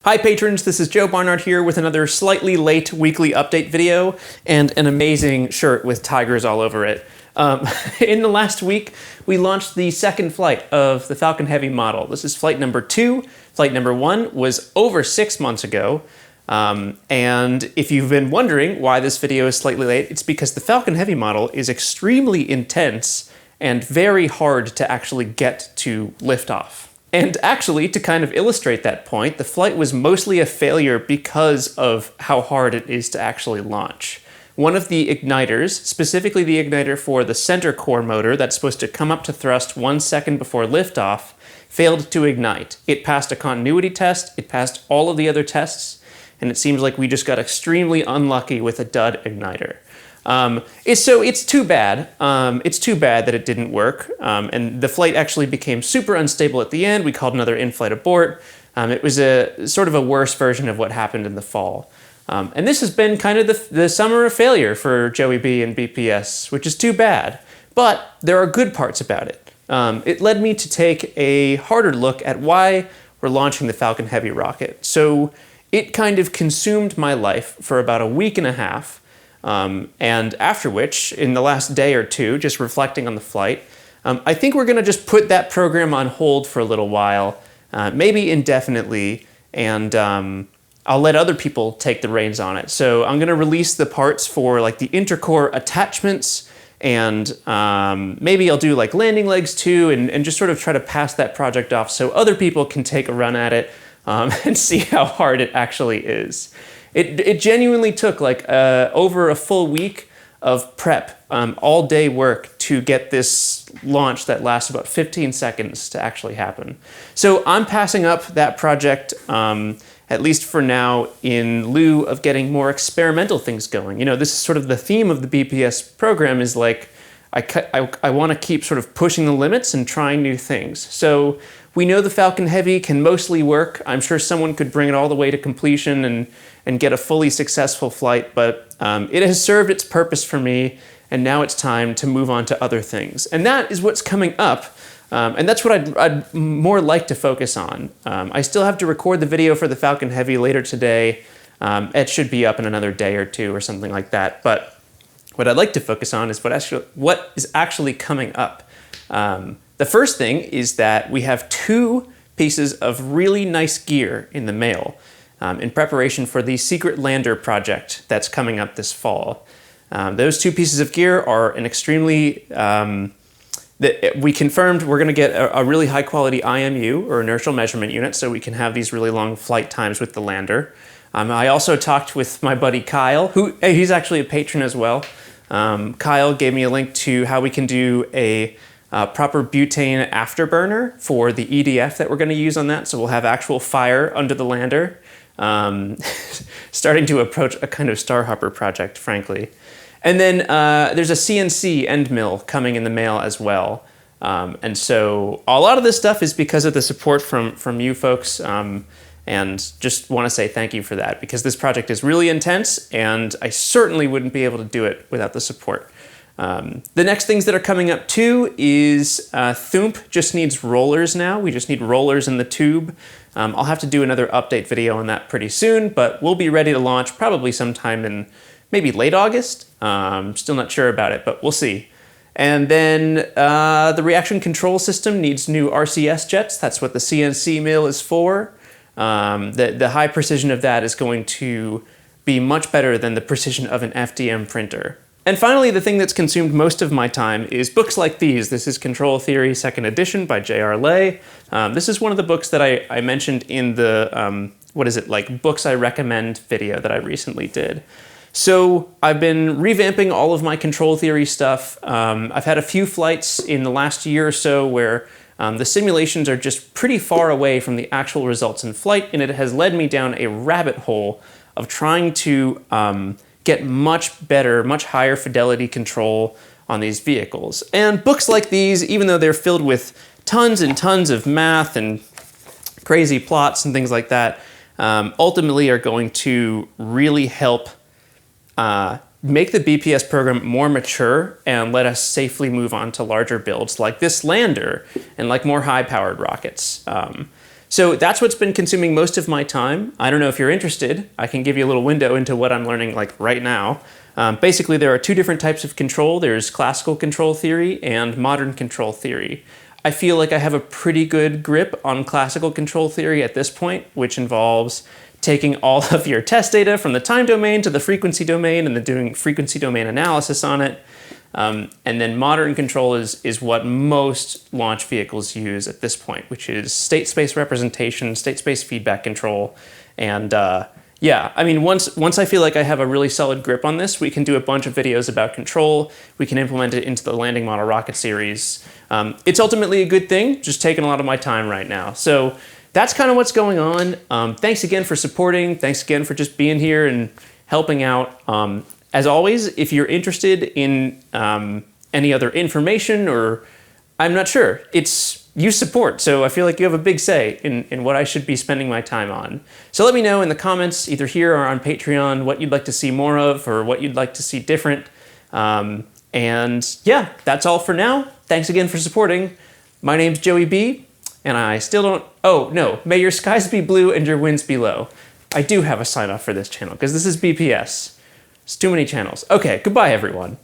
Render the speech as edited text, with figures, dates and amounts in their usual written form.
Hi patrons, this is Joe Barnard here with another slightly late weekly update video and an amazing shirt with tigers all over it. In the last week, we launched the second flight of the Falcon Heavy model. This is flight number 2. Flight number 1 was over 6 months ago. And if you've been wondering why this video is slightly late, it's because the Falcon Heavy model is extremely intense and very hard to actually get to liftoff. And actually, to kind of illustrate that point, the flight was mostly a failure because of how hard it is to actually launch. One of the igniters, specifically the igniter for the center core motor that's supposed to come up to thrust 1 second before liftoff, failed to ignite. It passed a continuity test, it passed all of the other tests, and it seems like we just got extremely unlucky with a dud igniter. It's too bad. It's too bad that it didn't work, and the flight actually became super unstable at the end. We called another in-flight abort. It was a sort of a worse version of what happened in the fall. And this has been kind of the summer of failure for Joey B and BPS, which is too bad. But there are good parts about it. It led me to take a harder look at why we're launching the Falcon Heavy rocket. So it kind of consumed my life for about a week and a half. And after which, in the last day or two, just reflecting on the flight, I think we're going to just put that program on hold for a little while, maybe indefinitely, and I'll let other people take the reins on it. So I'm going to release the parts for like the intercore attachments, and maybe I'll do like landing legs too, and just sort of try to pass that project off so other people can take a run at it and see how hard it actually is. It genuinely took like over a full week of prep, all day work to get this launch that lasts about 15 seconds to actually happen. So I'm passing up that project, at least for now, in lieu of getting more experimental things going. You know, this is sort of the theme of the BPS program, is like, I want to keep sort of pushing the limits and trying new things. So we know the Falcon Heavy can mostly work. I'm sure someone could bring it all the way to completion and get a fully successful flight, but it has served its purpose for me, and now it's time to move on to other things. And that is what's coming up, and that's what I'd more like to focus on. I still have to record the video for the Falcon Heavy later today. It should be up in another day or two or something like that, but what I'd like to focus on is what is actually coming up. The first thing is that we have 2 pieces of really nice gear in the mail in preparation for the Secret Lander project that's coming up this fall. Those 2 pieces of gear are an extremely... we confirmed we're going to get a really high quality IMU, or inertial measurement unit, so we can have these really long flight times with the lander. I also talked with my buddy Kyle, he's actually a patron as well. Kyle gave me a link to how we can do a proper butane afterburner for the EDF that we're going to use on that, so we'll have actual fire under the lander. Starting to approach a kind of Starhopper project, frankly. And then there's a CNC end mill coming in the mail as well. And so a lot of this stuff is because of the support from you folks, and just want to say thank you for that, because this project is really intense, and I certainly wouldn't be able to do it without the support. The next things that are coming up too is Thump just needs rollers now. We just need rollers in the tube. I'll have to do another update video on that pretty soon, but we'll be ready to launch probably sometime in maybe late August. Still not sure about it, but we'll see. And then the reaction control system needs new RCS jets. That's what the CNC mill is for. The high precision of that is going to be much better than the precision of an FDM printer. And finally, the thing that's consumed most of my time is books like these. This is Control Theory 2nd edition by J.R. Lay. This is one of the books that I mentioned in the, books I recommend video that I recently did. So I've been revamping all of my control theory stuff. I've had a few flights in the last year or so where the simulations are just pretty far away from the actual results in flight, and it has led me down a rabbit hole of trying to get much better, much higher fidelity control on these vehicles. And books like these, even though they're filled with tons and tons of math and crazy plots and things like that, ultimately are going to really help make the BPS program more mature and let us safely move on to larger builds like this lander and like more high-powered rockets. So that's what's been consuming most of my time. I don't know if you're interested. I can give you a little window into what I'm learning like right now. Basically, there are two different types of control. There's classical control theory and modern control theory. I feel like I have a pretty good grip on classical control theory at this point, which involves taking all of your test data from the time domain to the frequency domain and then doing frequency domain analysis on it. And then modern control is what most launch vehicles use at this point, which is state space representation, state space feedback control. And yeah, I mean, once I feel like I have a really solid grip on this, we can do a bunch of videos about control. We can implement it into the landing model rocket series. It's ultimately a good thing, just taking a lot of my time right now. So that's kind of what's going on. Thanks again for supporting. Thanks again for just being here and helping out. As always, if you're interested in any other information or I'm not sure, you support, so I feel like you have a big say in what I should be spending my time on. So let me know in the comments, either here or on Patreon, what you'd like to see more of or what you'd like to see different. And yeah, that's all for now. Thanks again for supporting. My name's Joey B, and I still don't, oh no, may your skies be blue and your winds be low. I do have a sign off for this channel, because this is BPS. It's too many channels. Okay, goodbye everyone.